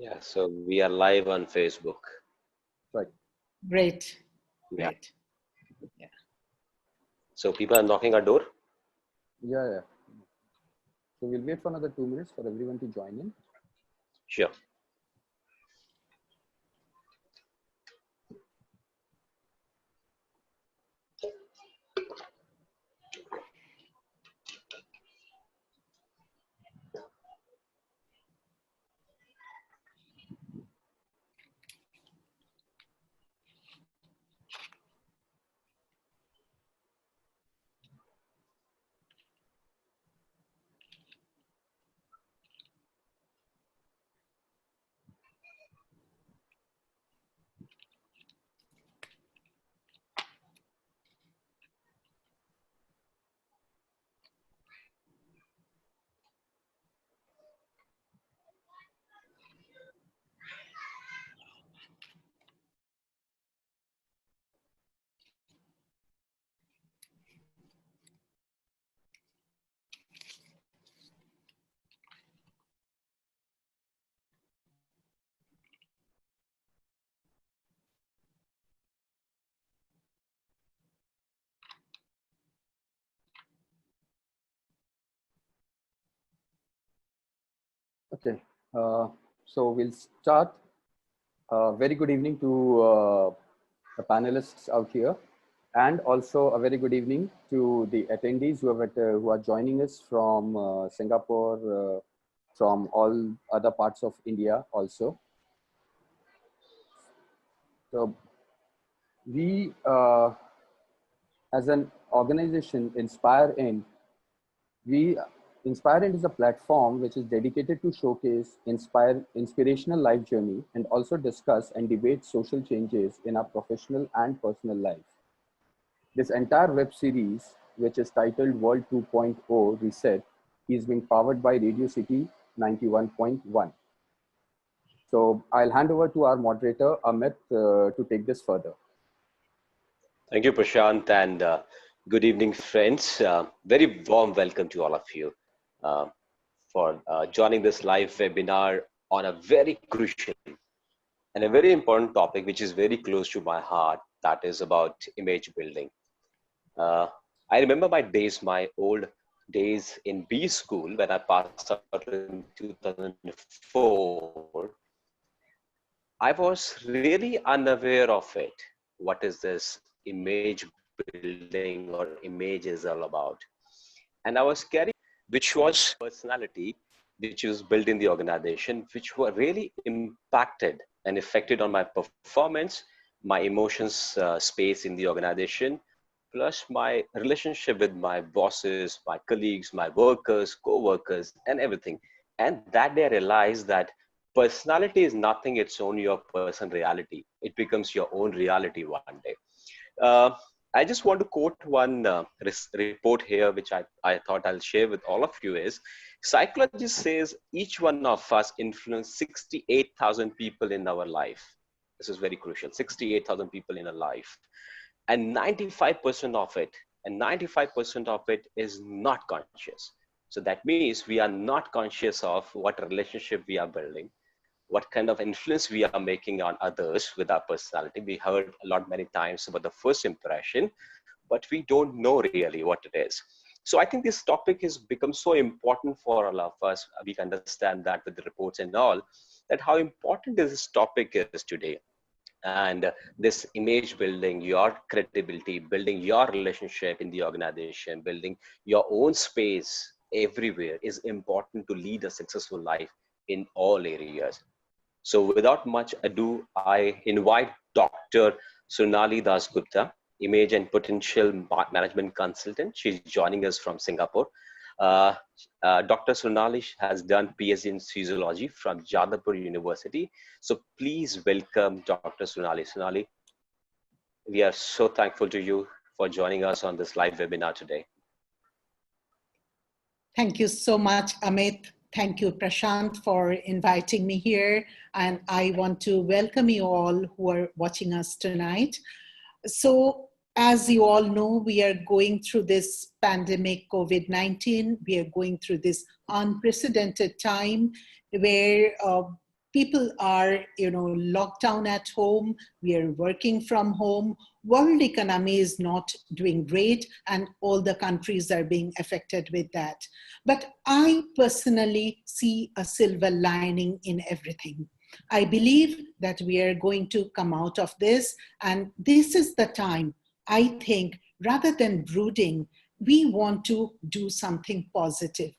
Yeah, so we are live on Facebook. Right. Great. Yeah. Great. Yeah. So people are knocking our door. Yeah. So we'll wait for another 2 minutes for everyone to join in. Sure. Okay. So we'll start. Very good evening to the panelists out here, and also a very good evening to the attendees who are joining us from Singapore, from all other parts of India also. So we, as an organization, InspireInd is a platform which is dedicated to showcase inspirational life journey and also discuss and debate social changes in our professional and personal life. This entire web series, which is titled World 2.0 Reset, is being powered by Radio City 91.1. So I'll hand over to our moderator, Amit, to take this further. Thank you, Prashant, and good evening, friends. Very warm welcome to all of you for joining this live webinar on a very crucial and a very important topic, which is very close to my heart, that is about image building. I remember my old days in B school when I passed out in 2004. I was really unaware of it. What is this image building or image is all about? And I was carrying, which was personality, which was built in the organization, which were really impacted and affected on my performance, my emotions space in the organization, plus my relationship with my bosses, my colleagues, my workers, co-workers, and everything. And that day I realized that personality is nothing its own your personal reality. It becomes your own reality one day. Uh, I just want to quote one report here, which I thought I'll share with all of you is, psychologist says each one of us influence 68,000 people in our life. This is very crucial, 68,000 people in a life. And 95% of it is not conscious. So that means we are not conscious of what relationship we are building, what kind of influence we are making on others with our personality. We heard a lot many times about the first impression, but we don't know really what it is. So I think this topic has become so important for all of us. We can understand that with the reports and all, that how important this topic is today. And this image building, your credibility, building your relationship in the organization, building your own space everywhere is important to lead a successful life in all areas. So without much ado, I invite Dr. Swarnali Dasgupta, Image and Potential Management Consultant. She's joining us from Singapore. Uh, Dr. Swarnali has done Ph.D. in Physiology from Jadavpur University. So please welcome Dr. Swarnali. Swarnali, we are so thankful to you for joining us on this live webinar today. Thank you so much, Amit. Thank you, Prashant, for inviting me here. And I want to welcome you all who are watching us tonight. So, as you all know, we are going through this pandemic, COVID-19. We are going through this unprecedented time where people are, locked down at home. We are working from home. World economy is not doing great, and all the countries are being affected with that. But I personally see a silver lining in everything. I believe that we are going to come out of this, and this is the time, I think, rather than brooding, we want to do something positive.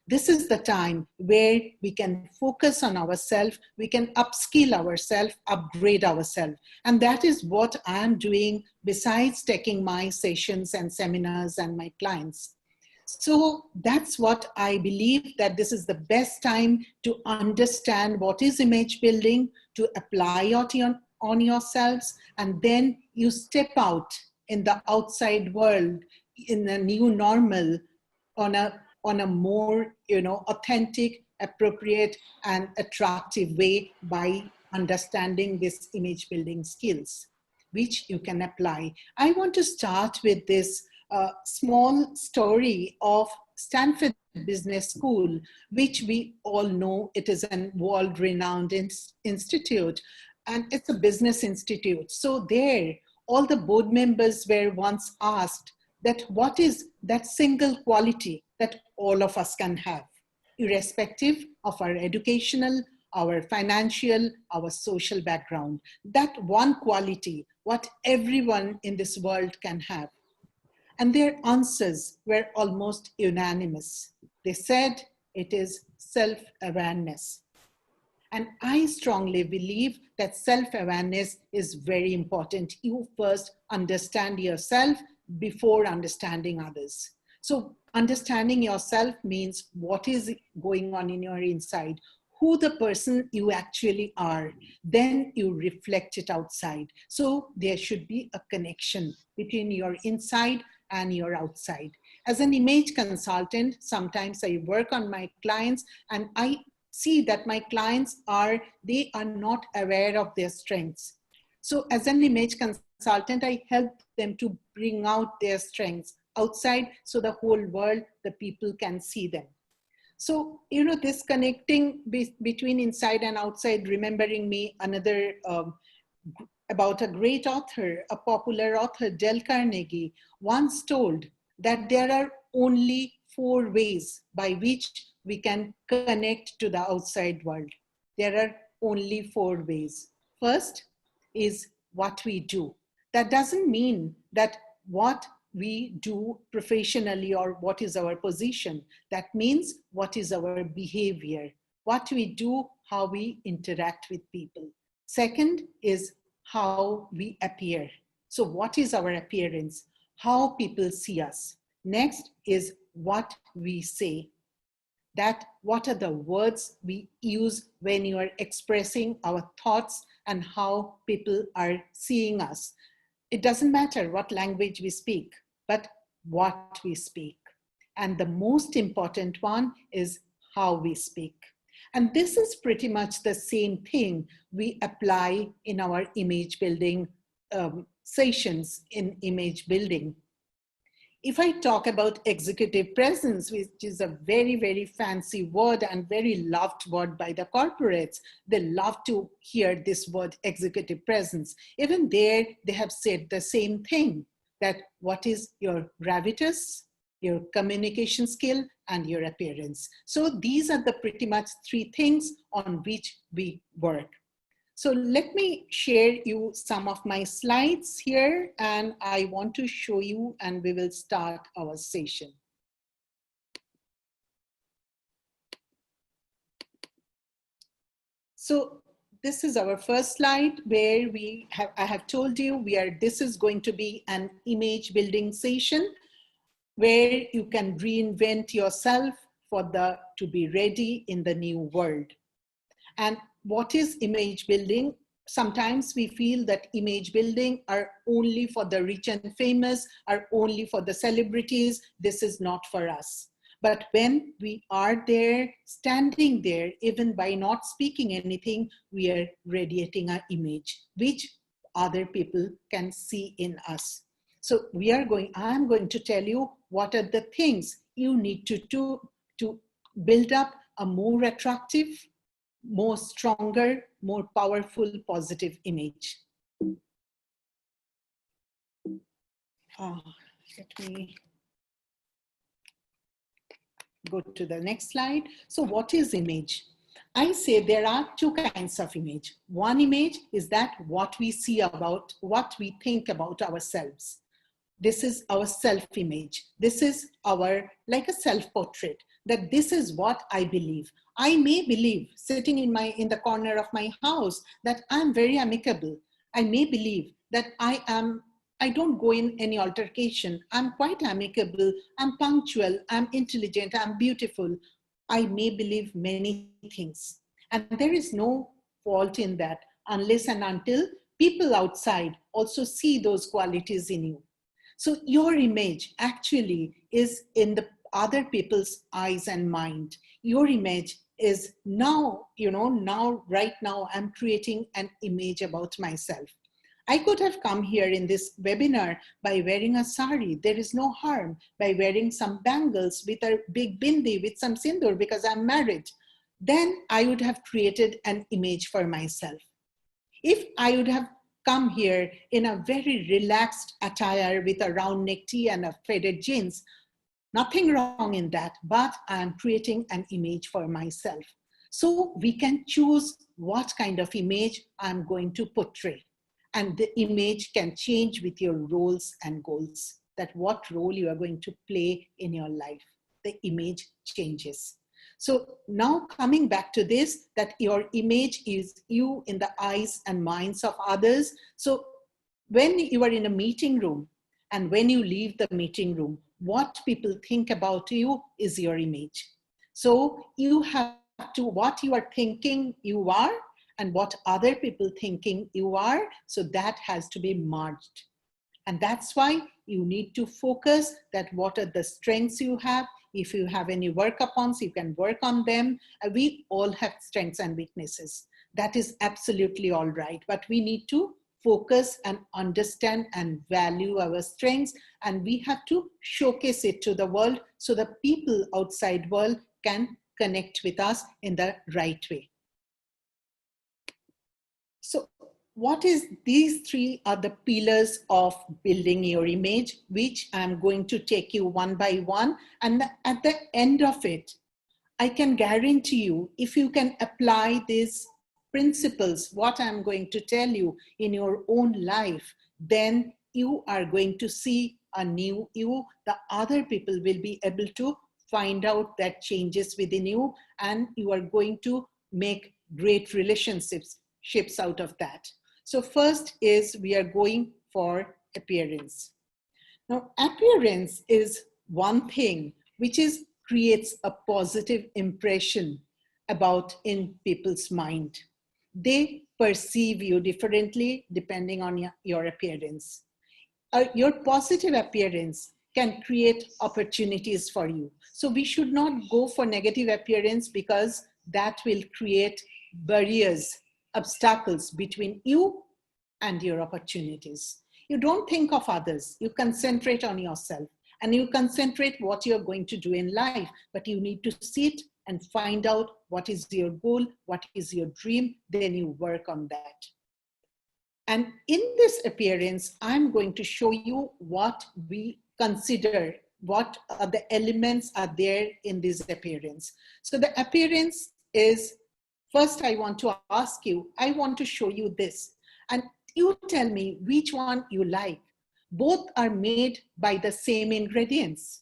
This is the time where we can focus on ourselves, we can upskill ourselves, upgrade ourselves. And that is what I'm doing besides taking my sessions and seminars and my clients. So that's what I believe, that this is the best time to understand what is image building, to apply it on yourselves, and then you step out in the outside world in a new normal on a more authentic, appropriate, and attractive way by understanding this image building skills, which you can apply. I want to start with this small story of Stanford Business School, which we all know it is a world-renowned institute, and it's a business institute. So there, all the board members were once asked that what is that single quality that all of us can have, irrespective of our educational, our financial, our social background. That one quality, what everyone in this world can have. And their answers were almost unanimous. They said it is self-awareness. And I strongly believe that self-awareness is very important. You first understand yourself before understanding others. So understanding yourself means what is going on in your inside, who the person you actually are. Then you reflect it outside. So there should be a connection between your inside and your outside. As an image consultant, sometimes I work on my clients and I see that my clients they are not aware of their strengths. So as an image consultant, I help them to bring out their strengths outside so the whole world, the people can see them. So, this connecting between inside and outside, remembering me another about a great author, a popular author, Dale Carnegie, once told that there are only 4 ways by which we can connect to the outside world. There are only 4 ways. First is what we do. That doesn't mean that what we do professionally or what is our position. That means what is our behavior, what we do, how we interact with people. Second is how we appear. So what is our appearance? How people see us. Next is what we say. That what are the words we use when you are expressing our thoughts and how people are seeing us. It doesn't matter what language we speak, but what we speak. And the most important one is how we speak. And this is pretty much the same thing we apply in our image building sessions in image building. If I talk about executive presence, which is a very, very fancy word and very loved word by the corporates, they love to hear this word executive presence. Even there, they have said the same thing, that what is your gravitas, your communication skill, and your appearance. So these are the pretty much 3 things on which we work. So let me share you some of my slides here, and I want to show you, and we will start our session. So this is our first slide where I have told you this is going to be an image building session where you can reinvent yourself to be ready in the new world. And what is image building? Sometimes we feel that image building are only for the rich and famous, are only for the celebrities. This is not for us. But when we are there, standing there, even by not speaking anything, we are radiating our image, which other people can see in us. So I'm going to tell you what are the things you need to do to build up a more attractive, more stronger, more powerful, positive image. Let me go to the next slide. So what is image? I say there are two kinds of image. One image is that what we see about, what we think about ourselves. This is our self-image. This is our, like a self-portrait, that this is what I believe. I may believe, sitting in the corner of my house, that I'm very amicable. I may believe that I don't go in any altercation. I'm quite amicable. I'm punctual. I'm intelligent. I'm beautiful. I may believe many things. And there is no fault in that unless and until people outside also see those qualities in you. So your image actually is in the other people's eyes and mind. Your image is now, right now I'm creating an image about myself. I could have come here in this webinar by wearing a sari. There is no harm. By wearing some bangles with a big bindi with some sindoor because I'm married. Then I would have created an image for myself. If I would have come here in a very relaxed attire with a round neck tee and a faded jeans, nothing wrong in that, but I'm creating an image for myself. So we can choose what kind of image I'm going to portray. And the image can change with your roles and goals, that what role you are going to play in your life. The image changes. So now coming back to this, that your image is you in the eyes and minds of others. So when you are in a meeting room and when you leave the meeting room, what people think about you is your image. So you have to, what you are thinking you are and what other people thinking you are, so that has to be merged. And that's why you need to focus that what are the strengths you have. If you have any work-upons, you can work on them. We all have strengths and weaknesses. That is absolutely all right. But we need to focus and understand and value our strengths. And we have to showcase it to the world so the people outside world can connect with us in the right way. So what is, these three are the pillars of building your image, which I'm going to take you one by one. And at the end of it, I can guarantee you, if you can apply these principles, what I'm going to tell you in your own life, then you are going to see a new you. The other people will be able to find out that changes within you, and you are going to make great relationships out of that. So first is we are going for appearance. Now, appearance is one thing which creates a positive impression about in people's mind. They perceive you differently depending on your appearance. Your positive appearance can create opportunities for you. So we should not go for negative appearance because that will create barriers, obstacles between you and your opportunities. You don't think of others, you concentrate on yourself and you concentrate what you're going to do in life, but you need to sit and find out what is your goal, what is your dream, then you work on that. And in this appearance, I'm going to show you what we consider, what are the elements are there in this appearance. So the appearance is, first I want to ask you, I want to show you this. And you tell me which one you like. Both are made by the same ingredients.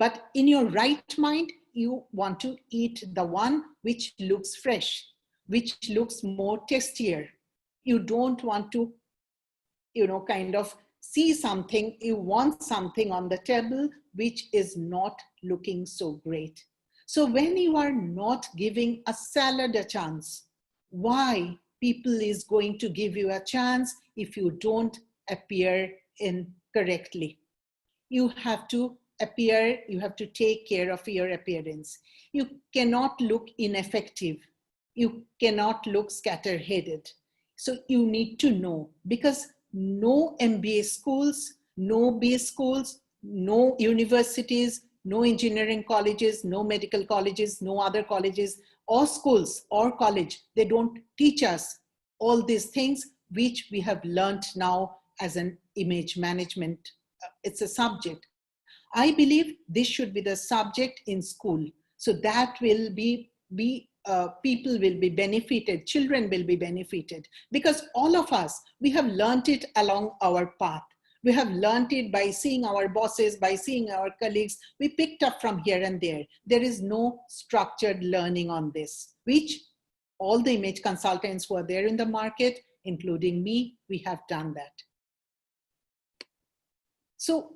But in your right mind, you want to eat the one which looks fresh, which looks more tastier. You don't want to, kind of see something. You want something on the table which is not looking so great. So when you are not giving a salad a chance, why people is going to give you a chance if you don't appear in correctly? You have to appear, you have to take care of your appearance. You cannot look ineffective. You cannot look scatter-headed. So you need to know, because no MBA schools, no B schools, no universities, No engineering colleges, no medical colleges, no other colleges or schools or college. They don't teach us all these things which we have learned now as an image management. It's a subject. I believe this should be the subject in school. So that will be people will be benefited, children will be benefited, because all of us, we have learned it along our path. We have learned it by seeing our bosses, by seeing our colleagues. We picked up from here and there. There is no structured learning on this, which all the image consultants who are there in the market, including me, we have done that. So,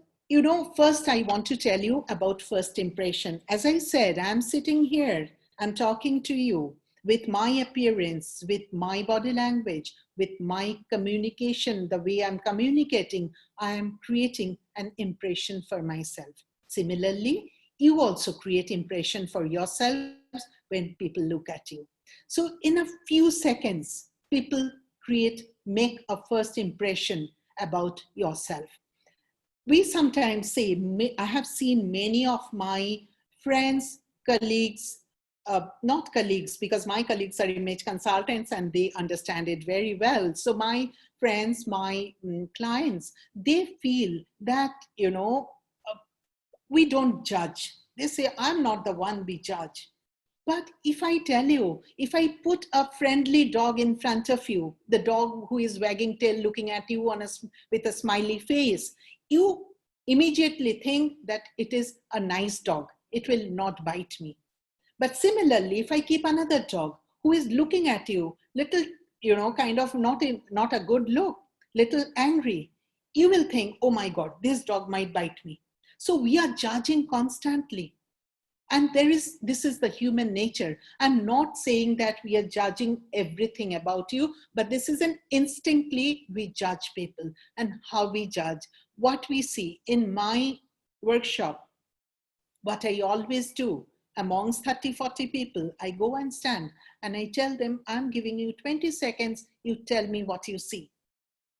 first I want to tell you about first impression. As I said, I'm sitting here, I'm talking to you with my appearance, with my body language, with my communication, the way I'm communicating, I am creating an impression for myself. Similarly, you also create impression for yourselves when people look at you. So in a few seconds, people make a first impression about yourself. We sometimes say, I have seen many of my friends, colleagues, not colleagues, because my colleagues are image consultants and they understand it very well. So my friends, my clients, they feel that, we don't judge. They say, I'm not the one we judge. But if I tell you, if I put a friendly dog in front of you, the dog who is wagging tail looking at you with a smiley face, you immediately think that it is a nice dog. It will not bite me. But similarly, if I keep another dog who is looking at you, little, kind of not a good look, little angry, you will think, oh my God, this dog might bite me. So we are judging constantly. And this is the human nature. I'm not saying that we are judging everything about you, but this is an instinctively we judge people. And how we judge, what we see in my workshop, what I always do amongst 30, 40 people, I go and stand and I tell them, I'm giving you 20 seconds, you tell me what you see.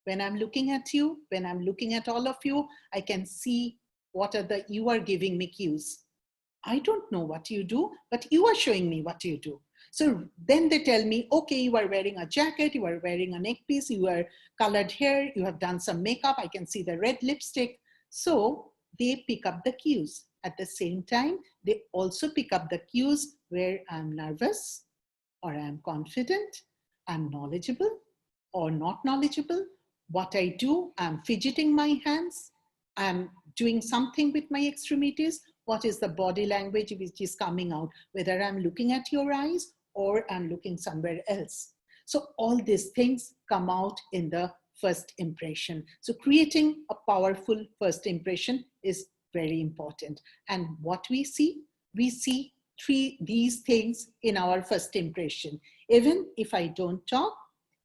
When I'm looking at you, when I'm looking at all of you, I can see you are giving me cues. I don't know what you do, but you are showing me what you do. So then they tell me, okay, you are wearing a jacket, you are wearing a neck piece, you are colored hair, you have done some makeup, I can see the red lipstick. So they pick up the cues. At the same time, they also pick up the cues where I'm nervous or I'm confident, I'm knowledgeable or not knowledgeable. What I do, I'm fidgeting my hands, I'm doing something with my extremities. What is the body language which is coming out, whether I'm looking at your eyes or I'm looking somewhere else. So all these things come out in the first impression. So creating a powerful first impression is very important. And what we see these things in our first impression. Even if I don't talk,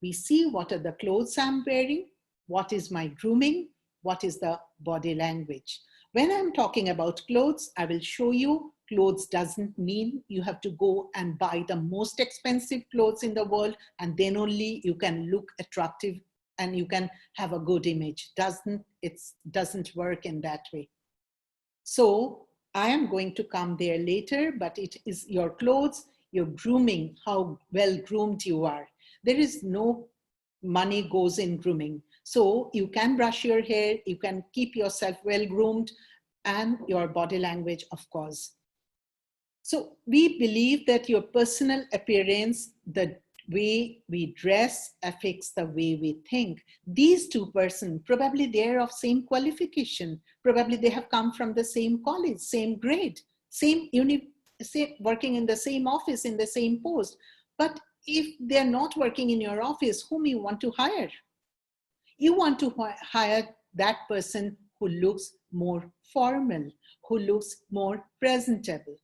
we see what are the clothes I'm wearing, what is my grooming, what is the body language. When I'm talking about clothes, I will show you clothes doesn't mean you have to go and buy the most expensive clothes in the world and then only you can look attractive and you can have a good image. It doesn't work in that way. So I am going to come there later, but it is your clothes, your grooming, how well groomed you are. There is no money goes in grooming. So you can brush your hair, you can keep yourself well groomed, and your body language, of course. So we believe that your personal appearance, the way we dress, affects the way we think. These two persons, probably they're of same qualification, probably they have come from the same college, same grade, working in the same office, in the same post. But if they're not working in your office, whom you want to hire? You want to hire that person who looks more formal, who looks more presentable.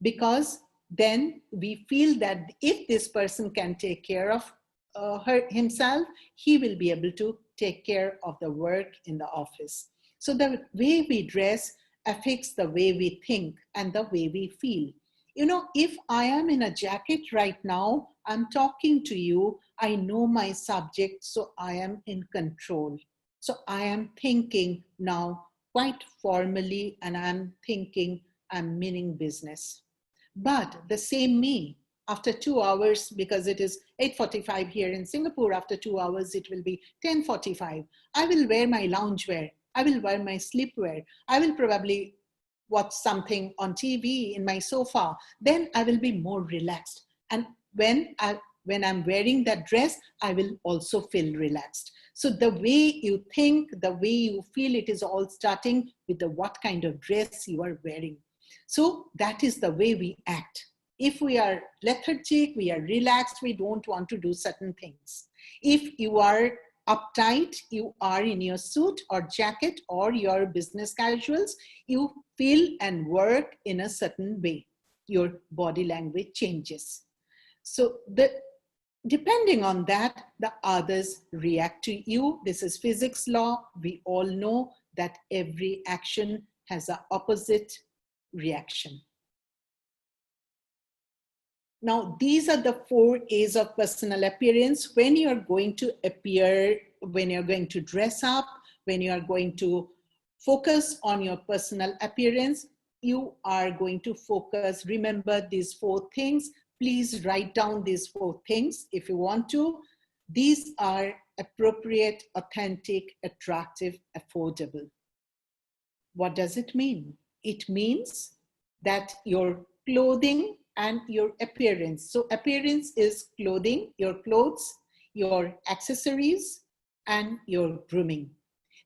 Because then we feel that if this person can take care of himself, he will be able to take care of the work in the office. So the way we dress affects the way we think and the way we feel. If I am in a jacket right now, I'm talking to you, I know my subject, so I am in control. So I am thinking now, quite formally, and I'm thinking I'm meaning business. But the same me, after 2 hours, because it is 8:45 here in Singapore, after 2 hours, it will be 10:45. I will wear my loungewear. I will wear my sleepwear. I will probably watch something on TV in my sofa. Then I will be more relaxed. And when I'm wearing that dress, I will also feel relaxed. So the way you think, the way you feel, it is all starting with the what kind of dress you are wearing. So that is the way we act. If we are lethargic, we are relaxed, we don't want to do certain things. If you are uptight, you are in your suit or jacket or your business casuals, you feel and work in a certain way. Your body language changes. So depending on that, the others react to you. This is physics law. We all know that every action has an opposite reaction. Now, these are the 4 A's of personal appearance. When you're going to appear, when you're going to dress up, when you're going to focus on your personal appearance, you are going to focus, remember these 4 things. Please write down these 4 things if you want to. These are appropriate, authentic, attractive, affordable. What does it mean? It means that your clothing and your appearance. So appearance is clothing, your clothes, your accessories, and your grooming.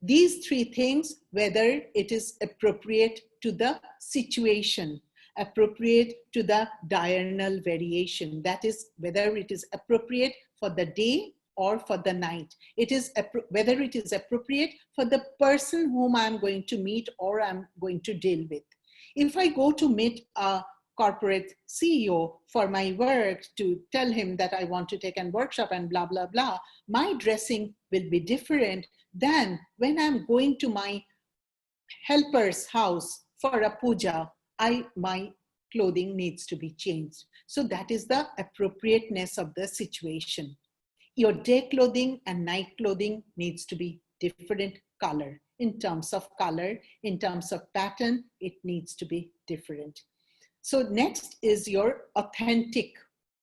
These 3 things, whether it is appropriate to the situation, appropriate to the diurnal variation, that is whether it is appropriate for the day or for the night. It is whether it is appropriate for the person whom I'm going to meet or I'm going to deal with. If I go to meet a corporate CEO for my work to tell him that I want to take a workshop and blah, blah, blah, my dressing will be different than when I'm going to my helper's house for a puja. My clothing needs to be changed. So that is the appropriateness of the situation. Your day clothing and night clothing needs to be different color. In terms of color, in terms of pattern, it needs to be different. So next is your authentic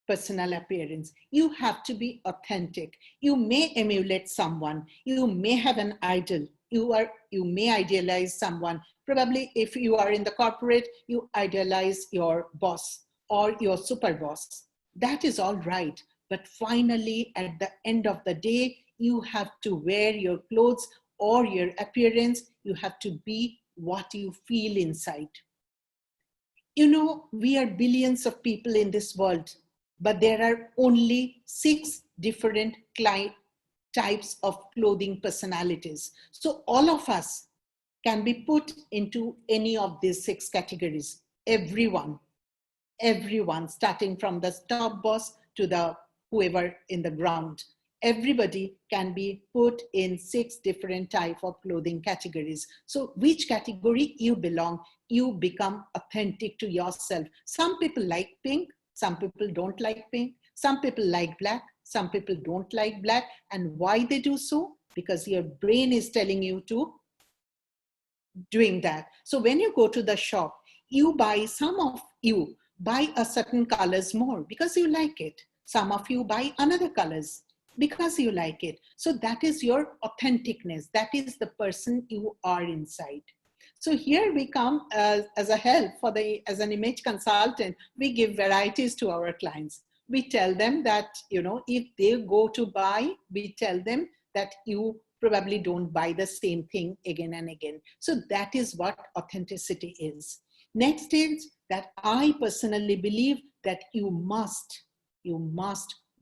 personal appearance. You have to be authentic. You may emulate someone. You may have an idol. You may idealize someone. Probably if you are in the corporate, you idealize your boss or your super boss. That is all right. But finally, at the end of the day, you have to wear your clothes or your appearance. You have to be what you feel inside. You know, we are billions of people in this world, but there are only 6 different types of clothing personalities. So all of us can be put into any of these 6 categories. Everyone, starting from the top boss to the whoever in the ground. Everybody can be put in 6 different types of clothing categories. So which category you belong, you become authentic to yourself. Some people like pink, some people don't like pink, some people like black, some people don't like black. And why they do so? Because your brain is telling you to doing that. So when you go to the shop, some of you buy a certain colors more because you like it. Some of you buy another colors because you like it. So that is your authenticness. That is the person you are inside. So here we come as a help as an image consultant, we give varieties to our clients. We tell them that, if they go to buy, we tell them that you probably don't buy the same thing again and again. So that is what authenticity is. Next is that I personally believe that you must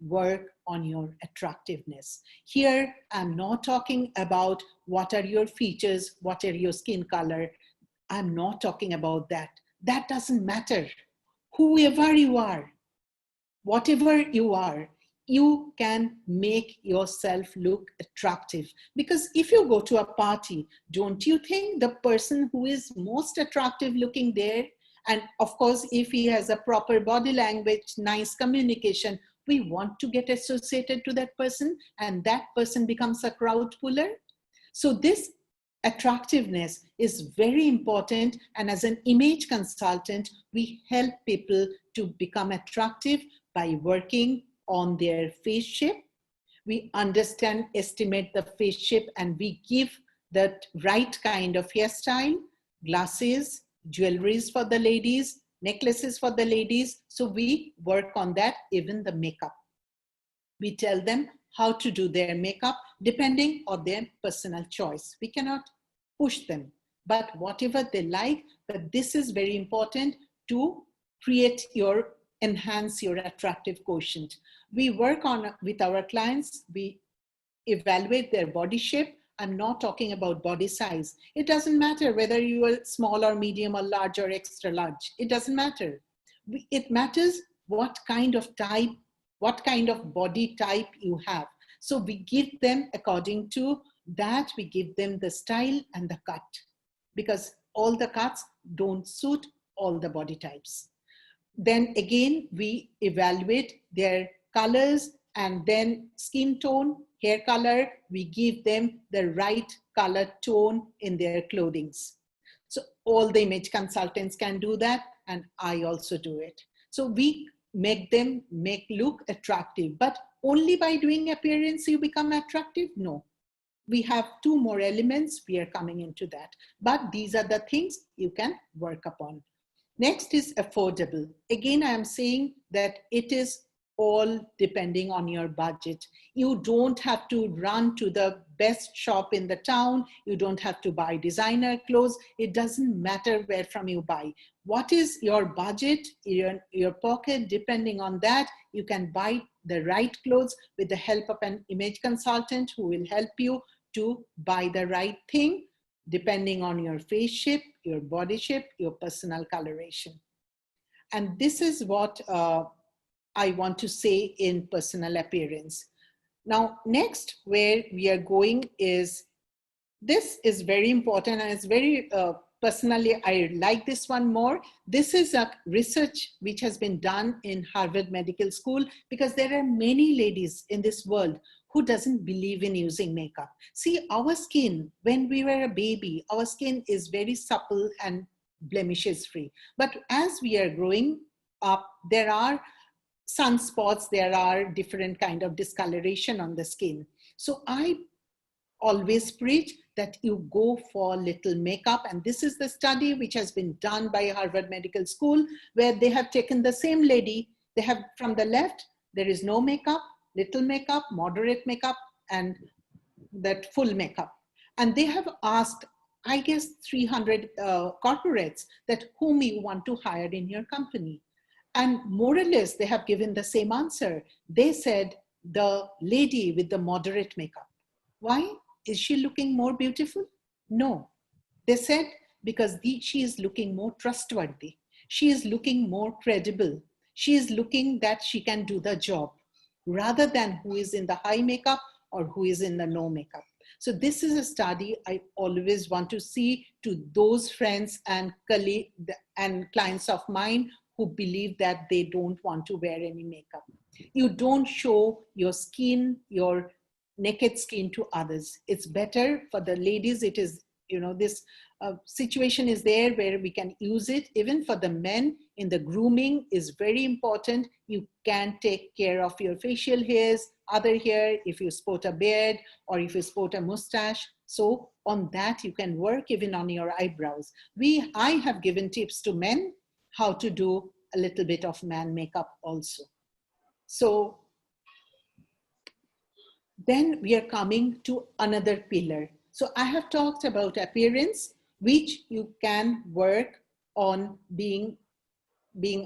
work on your attractiveness. Here, I'm not talking about what are your features, what are your skin color. I'm not talking about that. That doesn't matter. Whoever you are, whatever you are, you can make yourself look attractive. Because if you go to a party, don't you think the person who is most attractive looking there, and of course, if he has a proper body language, nice communication, we want to get associated to that person, and that person becomes a crowd puller. So this attractiveness is very important. And as an image consultant, we help people to become attractive by working on their face shape. We understand, estimate the face shape, and we give the right kind of hairstyle, glasses, jewelries for the ladies, necklaces for the ladies. So we work on that, even the makeup. We tell them how to do their makeup depending on their personal choice. We cannot push them, but whatever they like. But this is very important to enhance your attractive quotient. We work on with our clients, we evaluate their body shape. I'm not talking about body size. It doesn't matter whether you are small or medium or large or extra large. It doesn't matter. It matters what kind of type, what kind of body type you have. So we give them, according to that, we give them the style and the cut, because all the cuts don't suit all the body types. Then again, we evaluate their colors and then skin tone, hair color. We give them the right color tone in their clothings. So all the image consultants can do that, and I also do it. So we make them look attractive, but only by doing appearance you become attractive? No. We have two more elements, we are coming into that. But these are the things you can work upon. Next is affordable. Again, I am saying that it is all depending on your budget. You don't have to run to the best shop in the town. You don't have to buy designer clothes. It doesn't matter where from you buy. What is your budget, your pocket? Depending on that, you can buy the right clothes with the help of an image consultant who will help you to buy the right thing, depending on your face shape, your body shape, your personal coloration. And this is what I want to say in personal appearance. Now, next, where we are going is, this is very important, and it's very, personally, I like this one more. This is a research which has been done in Harvard Medical School, because there are many ladies in this world who doesn't believe in using makeup. See, our skin, when we were a baby, our skin is very supple and blemishes free. But as we are growing up, there are sunspots, there are different kind of discoloration on the skin. So I always preach that you go for little makeup. And this is the study which has been done by Harvard Medical School, where they have taken the same lady, they have from the left, there is no makeup, little makeup, moderate makeup, and that full makeup. And they have asked, I guess, 300 corporates that whom you want to hire in your company. And more or less, they have given the same answer. They said the lady with the moderate makeup. Why? Is she looking more beautiful? No. They said because she is looking more trustworthy. She is looking more credible. She is looking that she can do the job, rather than who is in the high makeup or who is in the no makeup. So this is a study I always want to see to those friends and colleagues and clients of mine who believe that they don't want to wear any makeup. You don't show your skin, your naked skin to others. It's better for the ladies. It is, this situation is there where we can use it. Even for the men, in the grooming is very important. You can take care of your facial hairs, other hair, if you sport a beard or if you sport a mustache. So on that, you can work even on your eyebrows. I have given tips to men how to do a little bit of man makeup also. So then we are coming to another pillar. So I have talked about appearance, which you can work on being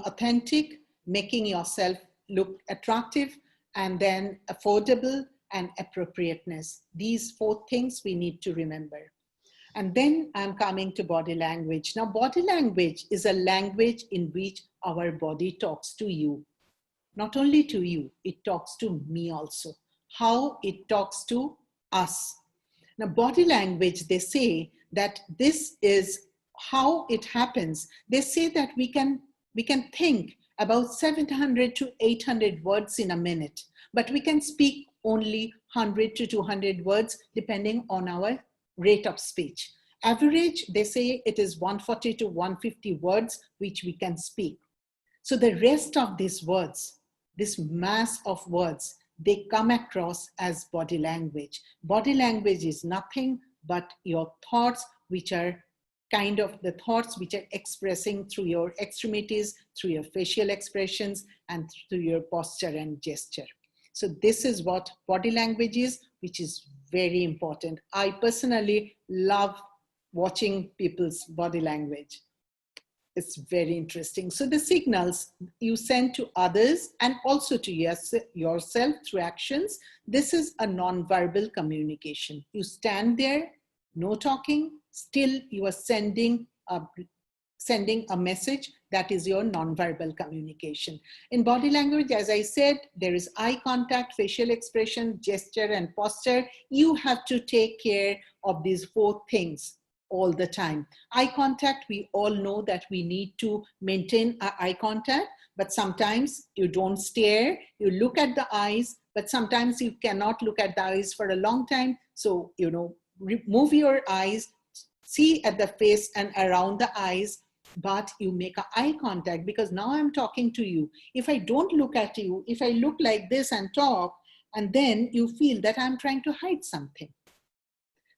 authentic, making yourself look attractive, and then affordable and appropriateness. These 4 things we need to remember. And then I'm coming to body language. Now, body language is a language in which our body talks to you. Not only to you, it talks to me also. How it talks to us. Now, body language, they say that this is how it happens. They say that we can think about 700 to 800 words in a minute, but we can speak only 100 to 200 words depending on our rate of speech. Average, they say it is 140 to 150 words which we can speak. So the rest of these words, this mass of words, they come across as body language. Body language is nothing but your thoughts, which are kind of the thoughts which are expressing through your extremities, through your facial expressions, and through your posture and gesture. So this is what body language is, which is very important. I personally love watching people's body language. It's very interesting. So the signals you send to others and also to yourself through actions, this is a non-verbal communication. You stand there, no talking, still you are sending a message. That is your non-verbal communication. In body language, as I said, there is eye contact, facial expression, gesture, and posture. You have to take care of these 4 things all the time. Eye contact, we all know that we need to maintain our eye contact, but sometimes you don't stare, you look at the eyes, but sometimes you cannot look at the eyes for a long time. So, move your eyes, see at the face and around the eyes, but you make an eye contact because now I'm talking to you. If I don't look at you, if I look like this and talk, and then you feel that I'm trying to hide something.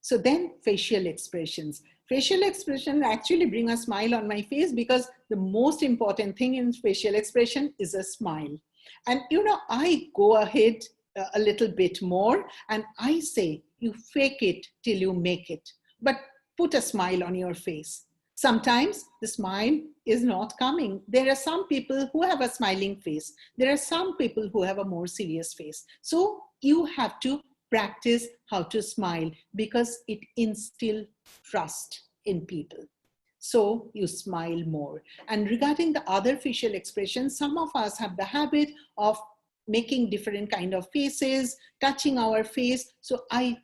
So then facial expressions. Facial expression actually bring a smile on my face because the most important thing in facial expression is a smile. And I go ahead a little bit more and I say, you fake it till you make it, but put a smile on your face. Sometimes the smile is not coming. There are some people who have a smiling face. There are some people who have a more serious face. So you have to practice how to smile because it instills trust in people. So you smile more. And regarding the other facial expressions, some of us have the habit of making different kind of faces, touching our face. So I,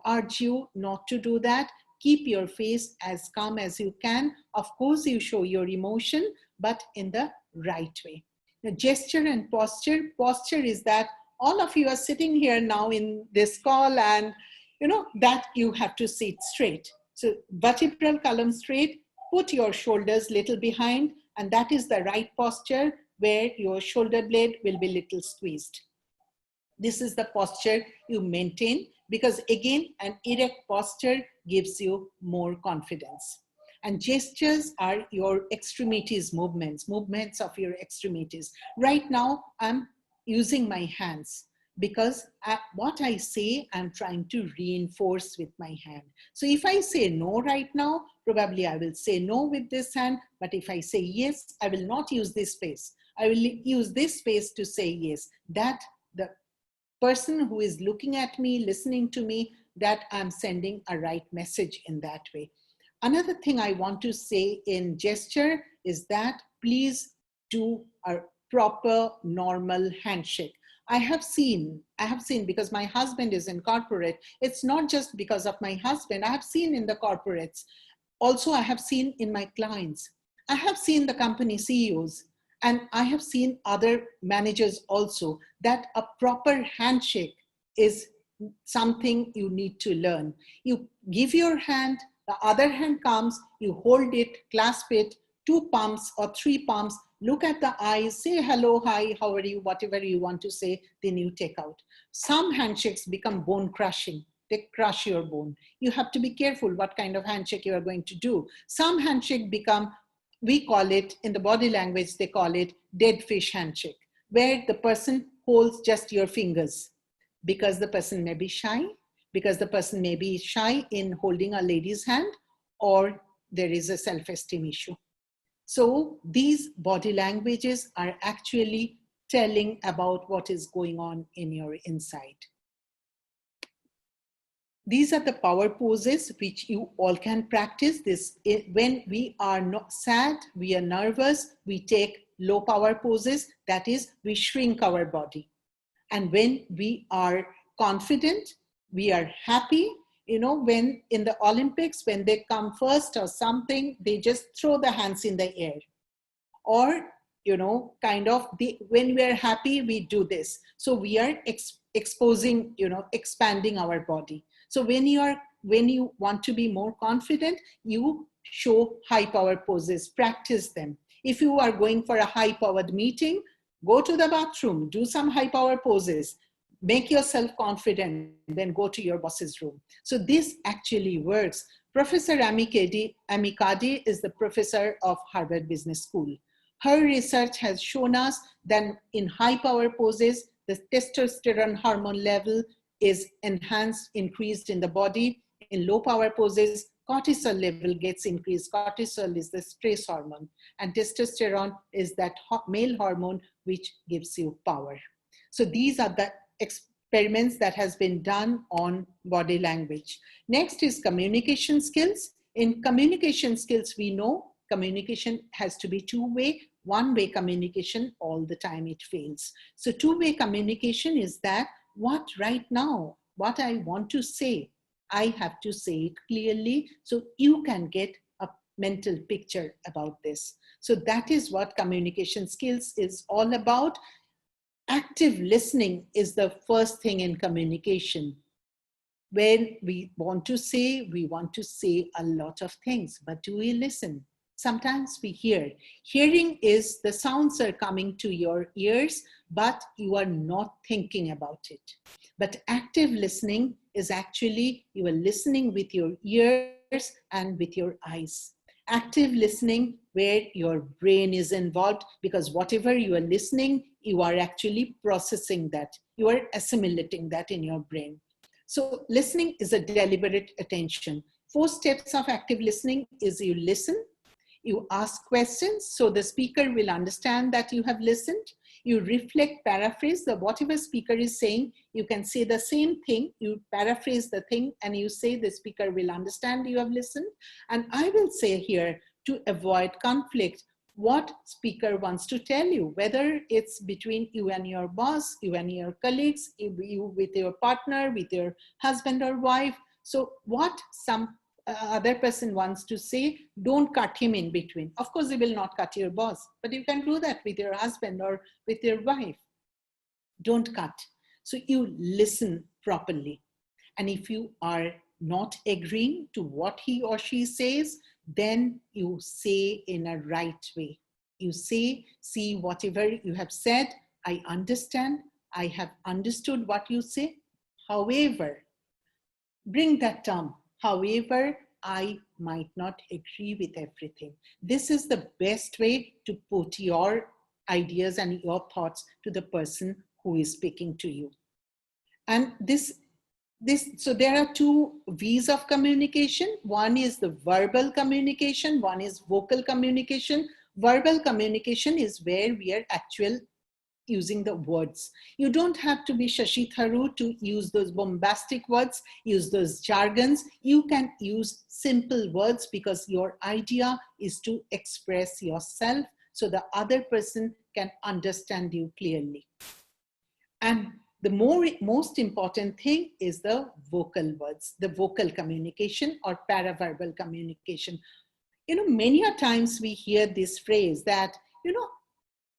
urge you not to do that. Keep your face as calm as you can. Of course, you show your emotion, but in the right way. The gesture and posture. Posture is that all of you are sitting here now in this call and that you have to sit straight. So vertebral column straight, put your shoulders little behind, and that is the right posture where your shoulder blade will be little squeezed. This is the posture you maintain because again, an erect posture gives you more confidence. And gestures are your extremities movements of your extremities. Right now, I'm using my hands because what I say, I'm trying to reinforce with my hand. So if I say no right now, probably I will say no with this hand, but if I say yes, I will not use this space. I will use this space to say yes. That the person who is looking at me, listening to me, that I'm sending a right message in that way. Another thing I want to say in gesture is that please do a proper normal handshake. I have seen because my husband is in corporate. It's not just because of my husband. I have seen in the corporates. Also, I have seen in my clients. I have seen the company CEOs and I have seen other managers also that a proper handshake is something you need to learn. You give your hand, the other hand comes, you hold it, clasp it, 2 palms or 3 palms, look at the eyes, say hello, hi, how are you, whatever you want to say, then you take out. Some handshakes become bone crushing. They crush your bone. You have to be careful what kind of handshake you are going to do. Some handshake become, we call it, in the body language, they call it dead fish handshake, where the person holds just your fingers because the person may be shy, in holding a lady's hand, or there is a self-esteem issue. So these body languages are actually telling about what is going on in your inside. These are the power poses which you all can practice. This, when we are not sad, we are nervous, we take low power poses. That is, we shrink our body. And when we are confident, we are happy. When in the Olympics, when they come first or something, they just throw the hands in the air. Or, when we are happy, we do this. So we are exposing, expanding our body. So when you are when you want to be more confident, you show high power poses, practice them. If you are going for a high powered meeting, go to the bathroom, do some high power poses, make yourself confident, then go to your boss's room. So this actually works. Professor Amikadi is the professor of Harvard Business School. Her research has shown us that in high power poses, the testosterone hormone level is enhanced, increased in the body. In low power poses, cortisol level gets increased. Cortisol is the stress hormone, and testosterone is that male hormone which gives you power. So these are the experiments that has been done on body language. Next is communication skills. In communication skills, we know communication has to be two-way. One-way communication, all the time it fails. So two-way communication is that what right now, what I want to say, I have to say it clearly so you can get a mental picture about this. So that is what communication skills is all about. Active listening is the first thing in communication. When we want to say a lot of things, but do we listen? Sometimes we hear. Hearing is the sounds are coming to your ears, but you are not thinking about it. But active listening is actually you are listening with your ears and with your eyes. Active listening where your brain is involved, because whatever you are listening, you are actually processing that. You are assimilating that in your brain. So listening is a deliberate attention. 4 steps of active listening is you listen, you ask questions so the speaker will understand that you have listened. You reflect, paraphrase the whatever speaker is saying. You can say the same thing, you paraphrase the thing and you say the speaker will understand you have listened. And I will say here, to avoid conflict, what speaker wants to tell you, whether it's between you and your boss, you and your colleagues, you with your partner, with your husband or wife. So what some other person wants to say, don't cut him in between. Of course, he will not cut your boss, but you can do that with your husband or with your wife. Don't cut. So you listen properly. And if you are not agreeing to what he or she says, then you say in a right way. You say, see, whatever you have said, I understand. I have understood what you say. However, bring that term. However, I might not agree with everything. This is the best way to put your ideas and your thoughts to the person who is speaking to you. And so there are 2 V's of communication. One is the verbal communication, one is vocal communication. Verbal communication is where we are using the words. You don't have to be Shashi Tharoor to use those bombastic words, use those jargons. You can use simple words because your idea is to express yourself so the other person can understand you clearly. And the most important thing is the vocal words, the vocal communication or paraverbal communication. Many a times we hear this phrase that,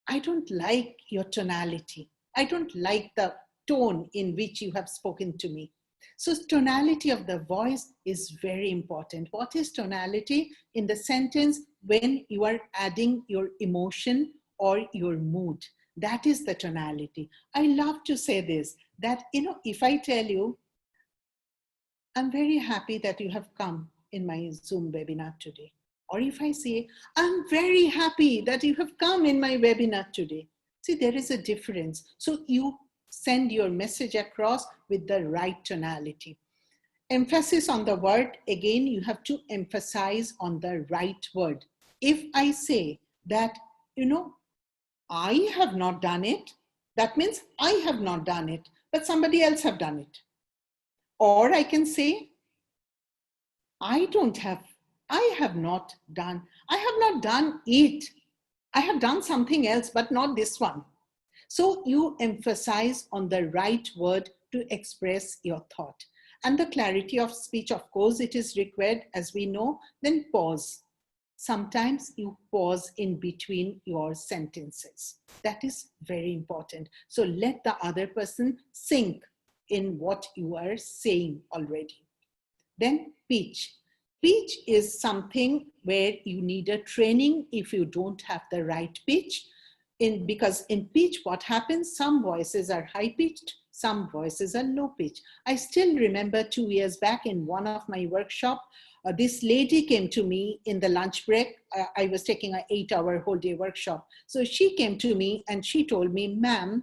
I don't like your tonality. I don't like the tone in which you have spoken to me. So tonality of the voice is very important. What is tonality? In the sentence, when you are adding your emotion or your mood, that is the tonality. I love to say this, that, if I tell you, I'm very happy that you have come in my Zoom webinar today. Or if I say, I'm very happy that you have come in my webinar today. See, there is a difference. So you send your message across with the right tonality. Emphasis on the word, again, you have to emphasize on the right word. If I say that, I have not done it, that means I have not done it, but somebody else have done it. Or I can say, I have not done it. I have done something else, but not this one. So you emphasize on the right word to express your thought. And the clarity of speech, of course, it is required, as we know. Then pause. Sometimes you pause in between your sentences. That is very important. So let the other person sink in what you are saying already. Then pitch. Pitch is something where you need a training if you don't have the right pitch. Because in pitch, what happens, some voices are high pitched, some voices are low pitched. I still remember 2 years back in one of my workshops, this lady came to me in the lunch break. I was taking an 8-hour whole day workshop. So she came to me and she told me, ma'am,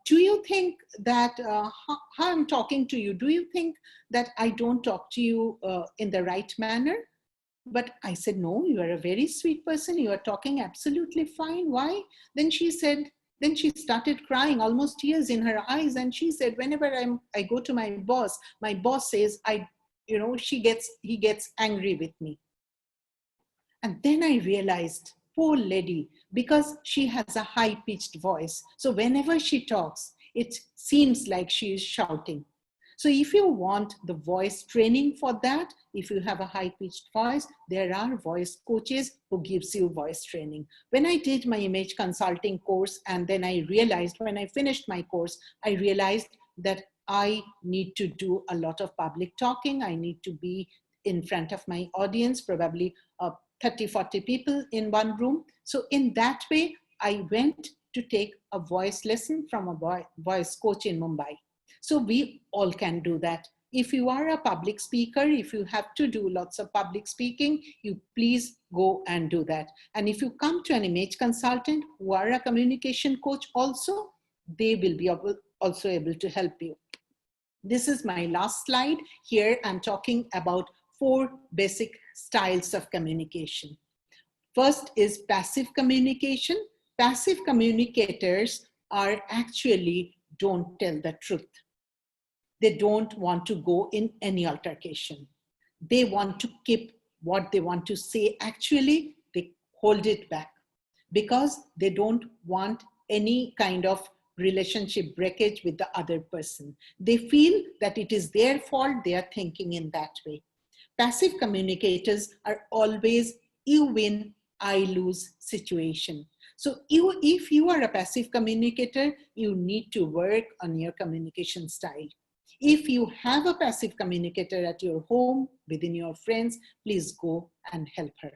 do you think that how I'm talking to you, do you think that I don't talk to you in the right manner? But I said, no, you are a very sweet person. You are talking absolutely fine. Why? Then she started crying, almost tears in her eyes. And she said, whenever I go to my boss says, he gets angry with me. And then I realized, poor lady, because she has a high-pitched voice. So whenever she talks, it seems like she is shouting. So if you want the voice training for that, if you have a high-pitched voice, there are voice coaches who gives you voice training. When I did my image consulting course, and then I realized when I finished my course, I realized that I need to do a lot of public talking. I need to be in front of my audience, probably 30, 40 people in one room. So in that way, I went to take a voice lesson from a voice coach in Mumbai. So we all can do that. If you are a public speaker, if you have to do lots of public speaking, you please go and do that. And if you come to an image consultant who are a communication coach also, they will be also able to help you. This is my last slide. Here I'm talking about 4 basic styles of communication. First is passive communication. Passive communicators are actually don't tell the truth. They don't want to go in any altercation. They want to keep what they want to say. Actually, they hold it back because they don't want any kind of relationship breakage with the other person. They feel that it is their fault. They are thinking in that way. Passive communicators are always you win, I lose situation. So if you are a passive communicator, you need to work on your communication style. If you have a passive communicator at your home, within your friends, please go and help her.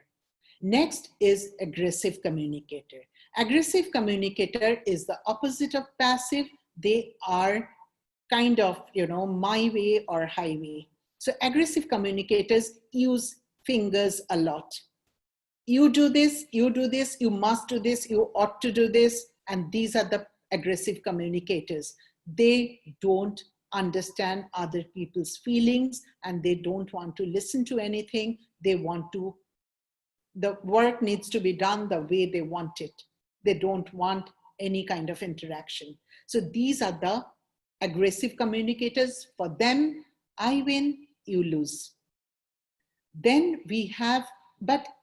Next is aggressive communicator. Aggressive communicator is the opposite of passive. They are kind of, my way or highway. So aggressive communicators use fingers a lot. You do this, you must do this, you ought to do this. And these are the aggressive communicators. They don't understand other people's feelings and they don't want to listen to anything. The work needs to be done the way they want it. They don't want any kind of interaction. So these are the aggressive communicators. For them, I win, you lose. Then we have,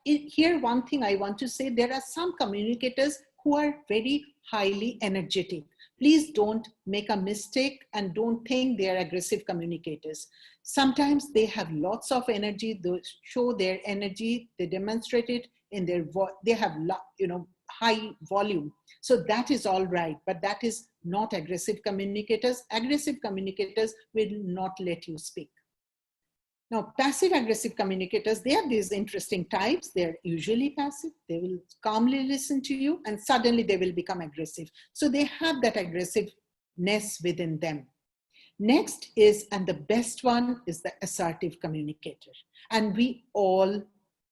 here one thing I want to say, there are some communicators who are very highly energetic. Please don't make a mistake and don't think they are aggressive communicators. Sometimes they have lots of energy, they show their energy, they demonstrate it in their voice, they have high volume. So that is all right, but that is not aggressive communicators. Aggressive communicators will not let you speak. Now, passive aggressive communicators, they have these interesting types. They're usually passive. They will calmly listen to you and suddenly they will become aggressive. So they have that aggressiveness within them. Next is, and the best one is the assertive communicator. And we all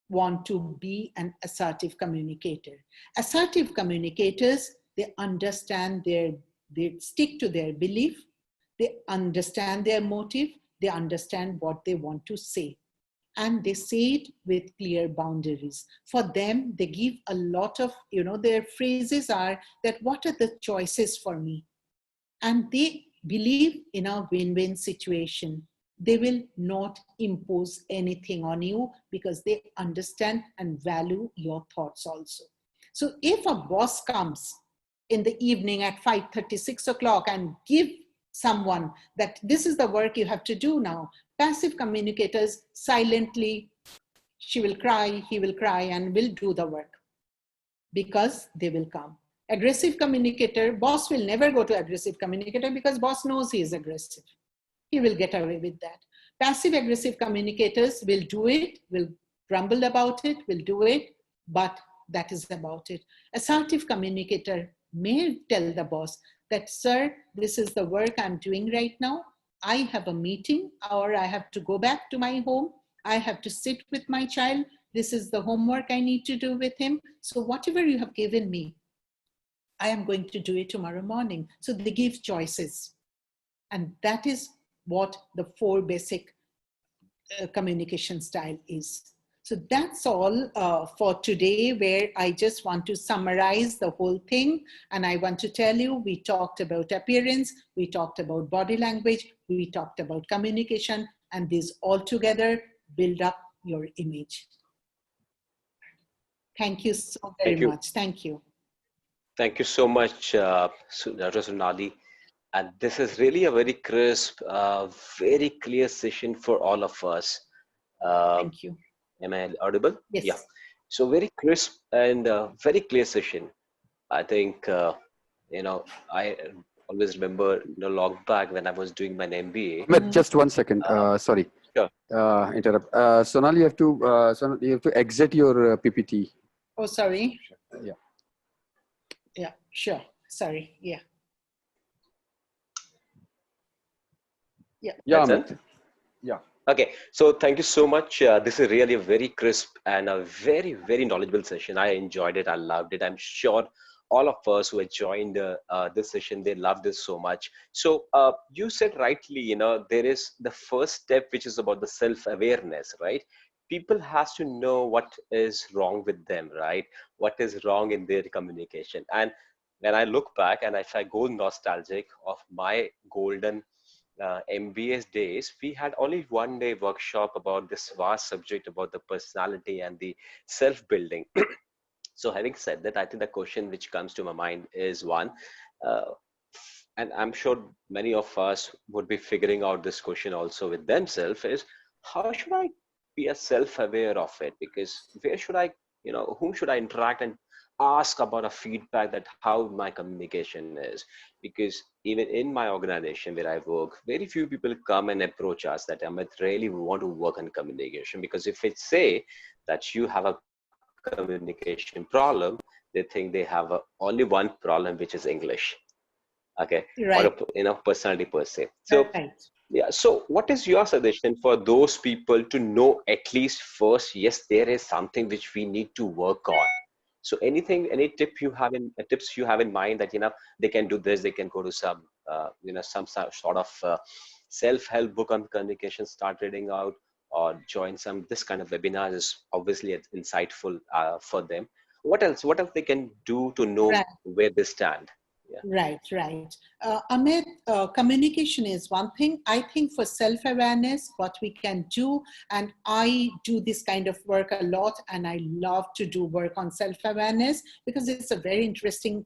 want to be an assertive communicator. Assertive communicators, they understand they stick to their belief. They understand their motive. They understand what they want to say. And they say it with clear boundaries. For them, they give a lot of, their phrases are that, what are the choices for me? And they believe in a win-win situation. They will not impose anything on you because they understand and value your thoughts also. So if a boss comes in the evening at 5:30, 6 o'clock and give someone that this is the work you have to do now, passive communicators silently, she will cry, he will cry and will do the work because they will come. Aggressive communicator, boss will never go to aggressive communicator because boss knows he is aggressive. He will get away with that. Passive aggressive communicators will do it, will grumble about it, will do it, but that is about it. Assertive communicator may tell the boss that, sir, this is the work I'm doing right now. I have a meeting, or I have to go back to my home. I have to sit with my child. This is the homework I need to do with him. So whatever you have given me, I am going to do it tomorrow morning. So they give choices. And that is what the 4 basic communication style is. So that's all for today, where I just want to summarize the whole thing. And I want to tell you, we talked about appearance, we talked about body language, we talked about communication, and these all together build up your image. Thank you so very much. Thank you. Thank you so much, Dr. Swarnali. And this is really a very crisp, very clear session for all of us. Thank you. Am I audible? Yes. Yeah. So very crisp and very clear session. I think, I always remember, long back when I was doing my MBA. Just 1 second. Sorry. Sure. Interrupt. Sonali, you have to exit your PPT. Oh, sorry. Yeah. Yeah, sure. Sorry. Yeah. Yeah. Yeah, Amit. Yeah. Okay, so thank you so much. This is really a very crisp and a very, very knowledgeable session. I enjoyed it. I loved it. I'm sure all of us who have joined this session, they loved this so much. So you said rightly, there is the first step, which is about the self-awareness, right? People has to know what is wrong with them, right? What is wrong in their communication. And when I look back and if I go nostalgic of my golden MBA's days, we had only 1-day workshop about this vast subject about the personality and the self-building. So having said that, I think the question which comes to my mind is one, and I'm sure many of us would be figuring out this question also with themselves, is how should I be a self-aware of it? Because where should I, whom should I interact and ask about a feedback that how my communication is? Because even in my organization where I work, very few people come and approach us that Amit really want to work on communication. Because if it say that you have a communication problem, they think they have only one problem, which is English. Okay. Right. Or personality per se. So right. Yeah. So what is your suggestion for those people to know at least first, yes, there is something which we need to work on? So any tips you have in mind that, they can do this, they can go to some, some sort of self-help book on communication, start reading out, or join this kind of webinars is obviously insightful for them. What else they can do to know where they stand? Yeah. Right. Amit, communication is one thing. I think for self-awareness, what we can do, and I do this kind of work a lot, and I love to do work on self-awareness because it's a very interesting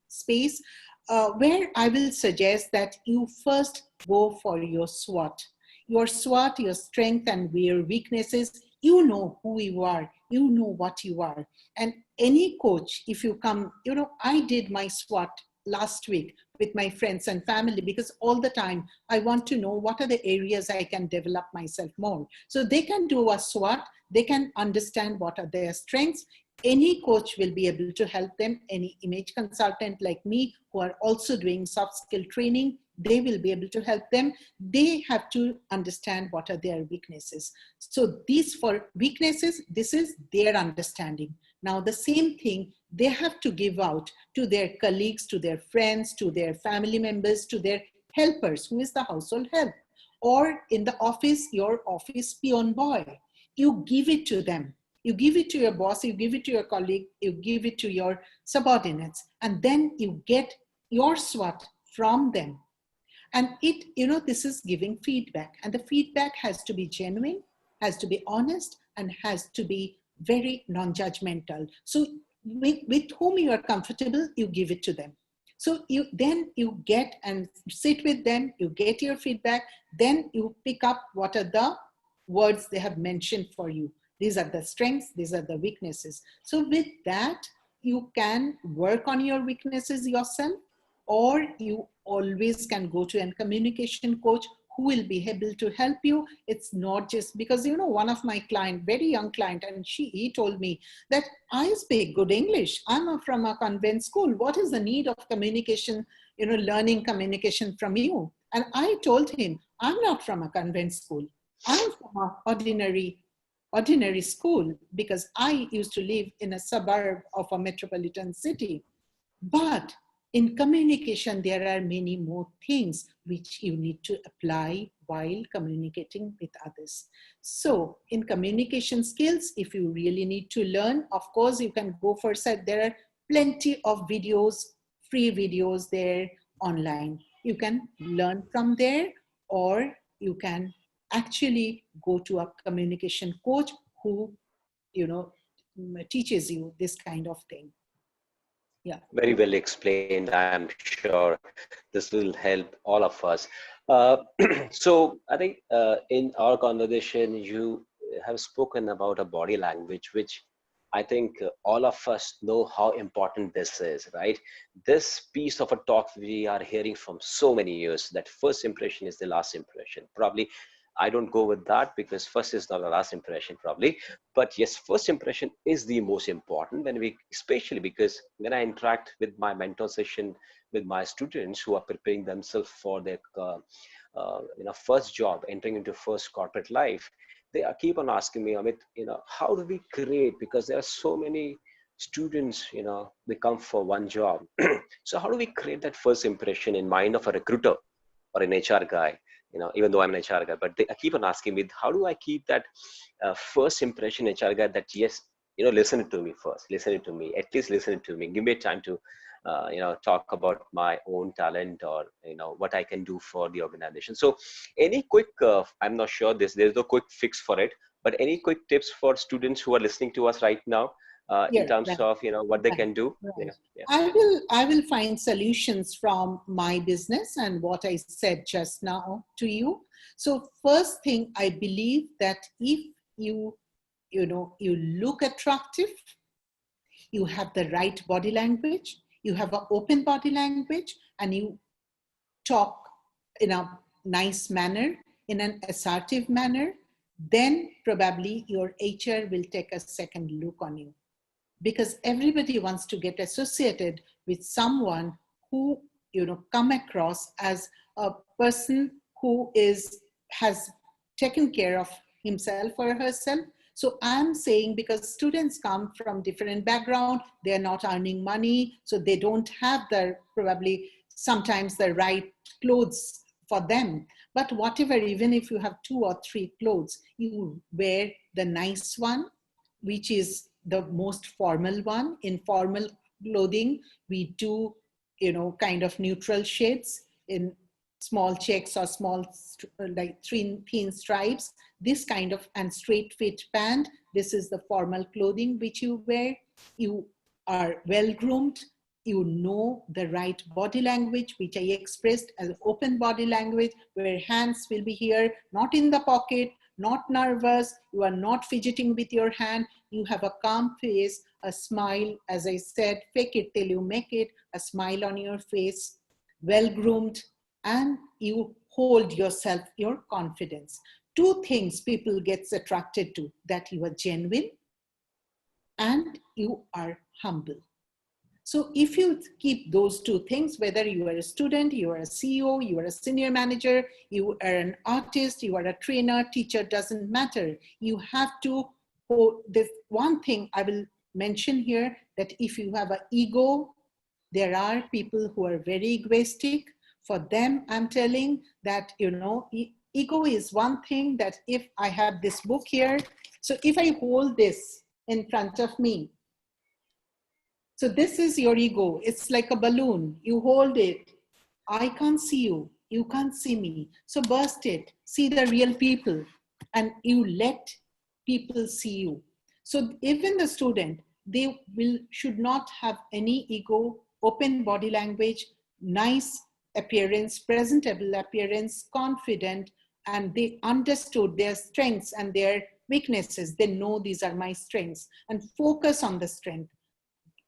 space where I will suggest that you first go for your SWOT. Your SWOT, your strength and your weaknesses. You know who you are. You know what you are. And any coach, if you come, I did my SWOT last week with my friends and family because all the time I want to know what are the areas I can develop myself more. So they can do a SWOT. They can understand what are their strengths. Any coach will be able to help them. Any image consultant like me who are also doing soft skill training, they will be able to help them. They have to understand what are their weaknesses. So these for weaknesses, this is their understanding. Now the same thing they have to give out to their colleagues, to their friends, to their family members, to their helpers, who is the household help, or in the office, your office peon boy. You give it to them. You give it to your boss, you give it to your colleague, you give it to your subordinates, and then you get your SWOT from them. And this is giving feedback, and the feedback has to be genuine, has to be honest, and has to be very non-judgmental. So with whom you are comfortable, you give it to them. So you get and sit with them, you get your feedback, then you pick up what are the words they have mentioned for you. These are the strengths, these are the weaknesses. So with that, you can work on your weaknesses yourself, or you always can go to a communication coach who will be able to help you. It's not just because, you know, one of my client, very young client, and he told me that I speak good English. I'm from a convent school. What is the need of communication, you know, learning communication from you? And I told him, I'm not from a convent school. I'm from an ordinary school because I used to live in a suburb of a metropolitan city. But in communication, there are many more things which you need to apply while communicating with others. So in communication skills, if you really need to learn, of course, you can go for site. There are plenty of videos, free videos there online. You can learn from there, or you can actually go to a communication coach who, you know, teaches you this kind of thing. Yeah. Very well explained. I'm sure this will help all of us. So I think in our conversation, you have spoken about a body language, which I think all of us know how important this is, right? This piece of a talk we are hearing from so many years, that first impression is the last impression. Probably I don't go with that, because first is not the last impression probably, but yes, first impression is the most important when we, especially because when I interact with my mentor session with my students who are preparing themselves for their first job, entering into first corporate life, they are keep on asking me, Amit, how do we create, because there are so many students, they come for one job. So how do we create that first impression in mind of a recruiter or an HR guy? Even though I'm an HR guy, but they keep on asking me, how do I keep that first impression HR guy that, yes, listen to me first, listen to me, at least listen to me, give me time to, talk about my own talent, or, what I can do for the organization. So any quick, I'm not sure there's no quick fix for it, but any quick tips for students who are listening to us right now in Yeah, terms right. of, what they can do? Right. Yeah. I will find solutions from my business and what I said just now to you. So first thing, I believe that if you look attractive, you have the right body language, you have an open body language, and you talk in a nice manner, in an assertive manner, then probably your HR will take a second look on you. Because everybody wants to get associated with someone who, come across as a person who has taken care of himself or herself. So I'm saying, because students come from different background, they're not earning money, so they don't have probably sometimes the right clothes for them. But whatever, even if you have 2 or 3 clothes, you wear the nice one, which is the most formal one. In formal clothing, we do, kind of neutral shades in small checks or small, like thin stripes, this kind of, and straight fit pant. This is the formal clothing which you wear. You are well groomed. You know the right body language, which I expressed as open body language, where hands will be here, not in the pocket, not nervous. You are not fidgeting with your hand. You have a calm face, a smile, as I said, fake it till you make it, a smile on your face, well groomed, and you hold yourself, your confidence. 2 things people gets attracted to, that you are genuine and you are humble. So if you keep those 2 things, whether you are a student, you are a CEO, you are a senior manager, you are an artist, you are a trainer, teacher, doesn't matter. You have to, this one thing I will mention here, that if you have an ego, there are people who are very egoistic. For them, I'm telling that, ego is one thing, that if I have this book here, so if I hold this in front of me, so this is your ego. It's like a balloon. You hold it. I can't see you. You can't see me. So burst it. See the real people. And you let people see you. So even the student, they should not have any ego, open body language, nice appearance, presentable appearance, confident, and they understood their strengths and their weaknesses. They know these are my strengths, and focus on the strength.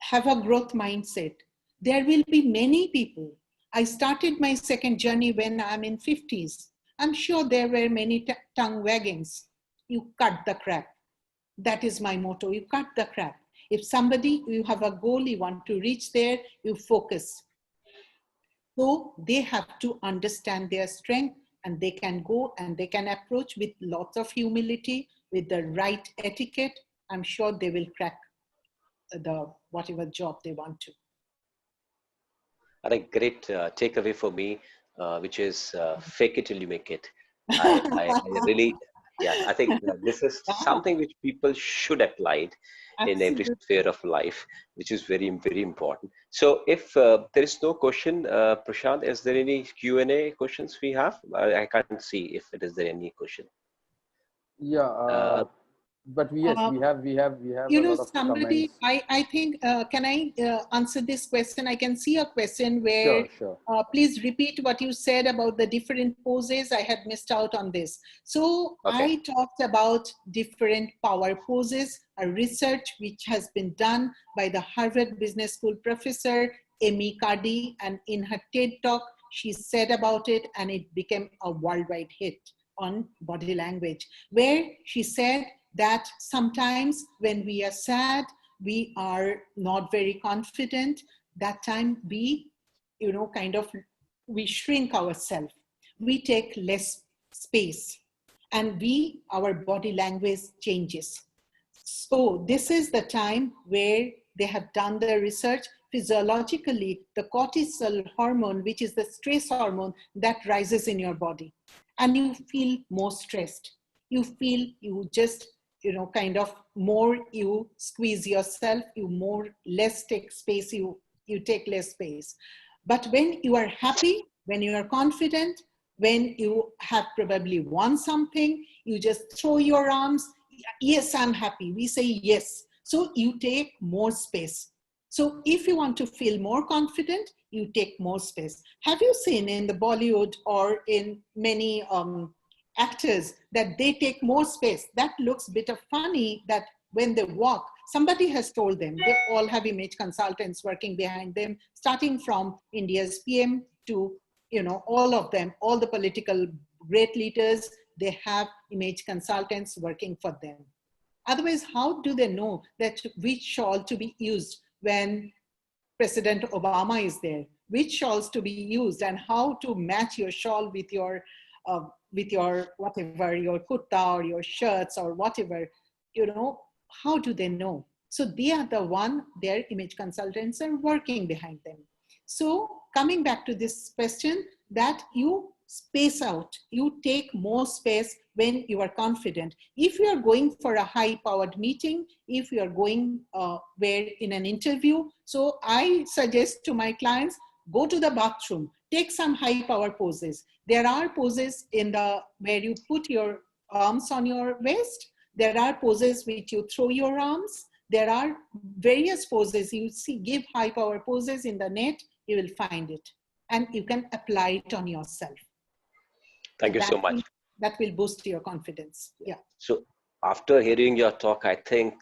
Have a growth mindset. There will be many people. I started my second journey when I'm in 50s. I'm sure there were many tongue waggings. You cut the crap. That is my motto. You cut the crap. If somebody, you have a goal, you want to reach there, you focus. So they have to understand their strength, and they can go and they can approach with lots of humility, with the right etiquette. I'm sure they will crack the whatever job they want to. And a great takeaway for me, which is fake it till you make it. I really, yeah, I think this is Yeah, something which people should apply it in every absolutely. sphere of life, which is very, very important. So if there is no question, Prashant, is there any Q&A questions we have? I can't see if it is there any question. Yeah, Uh, but yes, Uh, we have You a know, lot of somebody, comments. I think, can I answer this question? I can see a question where, Sure, sure. please repeat what you said about the different poses. I had missed out on this. So okay. I talked about different power poses, a research which has been done by the Harvard Business School professor, Amy Cuddy, and in her TED talk, she said about it, and it became a worldwide hit on body language, where she said that sometimes when we are sad, we are not very confident. That time we, kind of, we shrink ourselves. We take less space, and our body language changes. So this is the time where they have done the research. Physiologically, the cortisol hormone, which is the stress hormone, that rises in your body, and you feel more stressed. You feel you just, kind of more, you squeeze yourself, you more less take space, you take less space. But when you are happy, when you are confident, when you have probably won something, you just throw your arms. Yes, I'm happy. We say yes. So you take more space. So if you want to feel more confident, you take more space. Have you seen in the Bollywood or in many actors that they take more space? That looks a bit of funny that when they walk, somebody has told them. They all have image consultants working behind them, starting from India's PM to, all of them, all the political great leaders, they have image consultants working for them. Otherwise, how do they know that which shawl to be used when President Obama is there? Which shawls to be used, and how to match your shawl with your whatever, your kurta or your shirts or whatever, how do they know? So they are the one, their image consultants are working behind them. So coming back to this question, that you space out, you take more space when you are confident. If you are going for a high powered meeting, if you are going where in an interview, so I suggest to my clients, go to the bathroom, take some high power poses. There are poses where you put your arms on your waist. There are poses which you throw your arms. There are various poses. You see, give high power poses in the net, you will find it. And you can apply it on yourself. Thank you so much. That will boost your confidence. Yeah. So after hearing your talk, I think,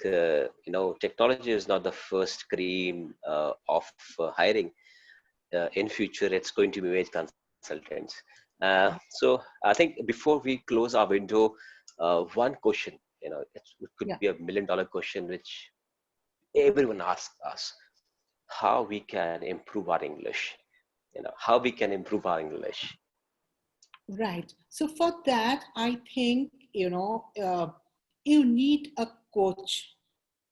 technology is not the first cream of hiring. In future, it's going to be image consultants. So I think before we close our window, one question, it could be $1 million question, which everyone asks us: how we can improve our English? How we can improve our English? Right. So for that, I think, you need a coach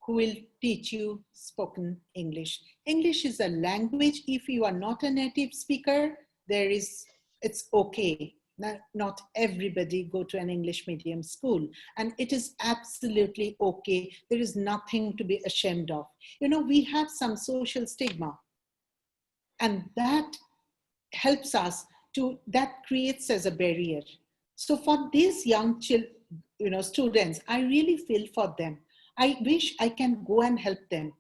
who will teach you spoken English. English is a language. If you are not a native speaker, it's okay. Not everybody go to an English medium school, and it is absolutely okay. There is nothing to be ashamed of. We have some social stigma, and that helps us that creates as a barrier. So for these young students, I really feel for them. I wish I can go and help them.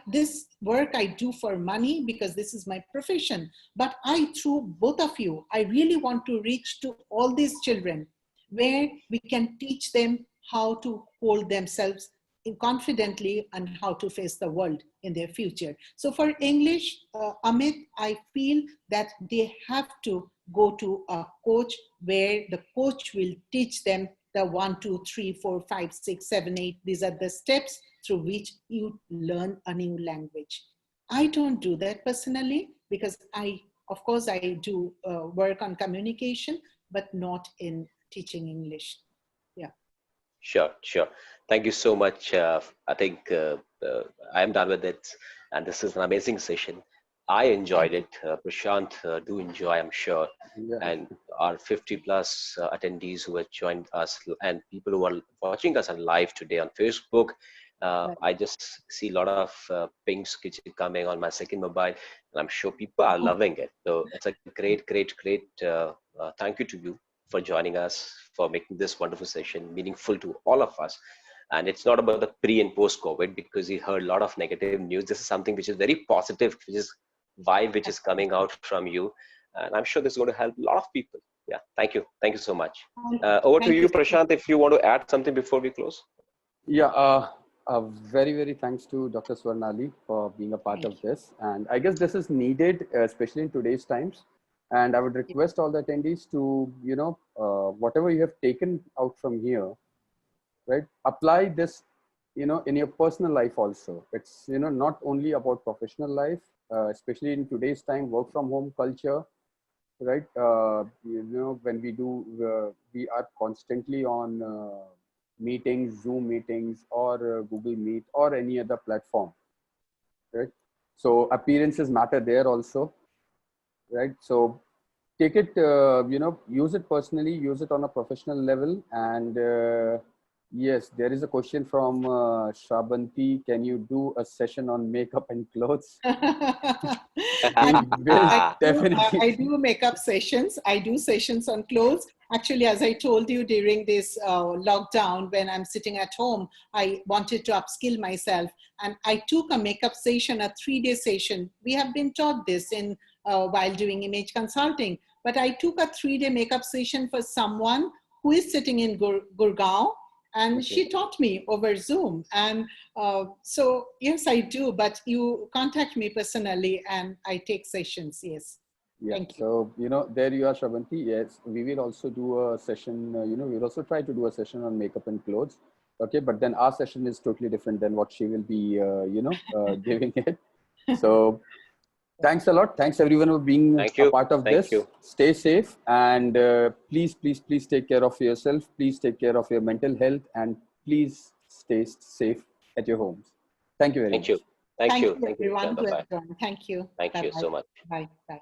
This work I do for money because this is my profession, but through both of you, I really want to reach to all these children where we can teach them how to hold themselves confidently on how to face the world in their future. So for English, Amit, I feel that they have to go to a coach where the coach will teach them the 1, 2, 3, 4, 5, 6, 7, 8. These are the steps through which you learn a new language. I don't do that personally because of course, I do work on communication, but not in teaching English. Yeah. Sure, sure. Thank you so much. I think I am done with it, and this is an amazing session. I enjoyed it. Prashant, do enjoy, I'm sure. Yeah. And our 50 plus attendees who have joined us and people who are watching us on live today on Facebook. I just see a lot of pings coming on my second mobile, and I'm sure people are loving it. So it's a great, great, great thank you to you for joining us, for making this wonderful session meaningful to all of us. And it's not about the pre and post COVID, because we heard a lot of negative news. This is something which is very positive, which is vibe which is coming out from you. And I'm sure this is going to help a lot of people. Yeah, thank you. Thank you so much. Over to you, Prashant, if you want to add something before we close. Yeah, very, very thanks to Dr. Swarnali for being a part of this. And I guess this is needed, especially in today's times. And I would request all the attendees to, whatever you have taken out from here, right, apply this, in your personal life also. It's, not only about professional life, especially in today's time, work from home culture, right? When we are constantly on meetings, Zoom meetings, or Google Meet, or any other platform, right? So appearances matter there also, right? So take it, use it personally, use it on a professional level. And yes, there is a question from Shrabanti. Can you do a session on makeup and clothes? I do makeup sessions. I do sessions on clothes. Actually, as I told you during this lockdown, when I'm sitting at home, I wanted to upskill myself. And I took a makeup session, a 3-day session. We have been taught this while doing image consulting. But I took a 3-day makeup session for someone who is sitting in Gurgaon. And she taught me over Zoom. And so, yes, I do. But you contact me personally and I take sessions. Yes. Yeah. Thank you. So, there you are, Shravanti. Yes, we will also do a session, we'll also try to do a session on makeup and clothes. Okay. But then our session is totally different than what she will be, giving it. So thanks a lot. Thanks everyone for being a part of this. Stay safe, and please, please, please take care of yourself. Please take care of your mental health, and please stay safe at your homes. Thank you very much. Thank you, everyone. Thank you. Thank you so much. Bye. Bye.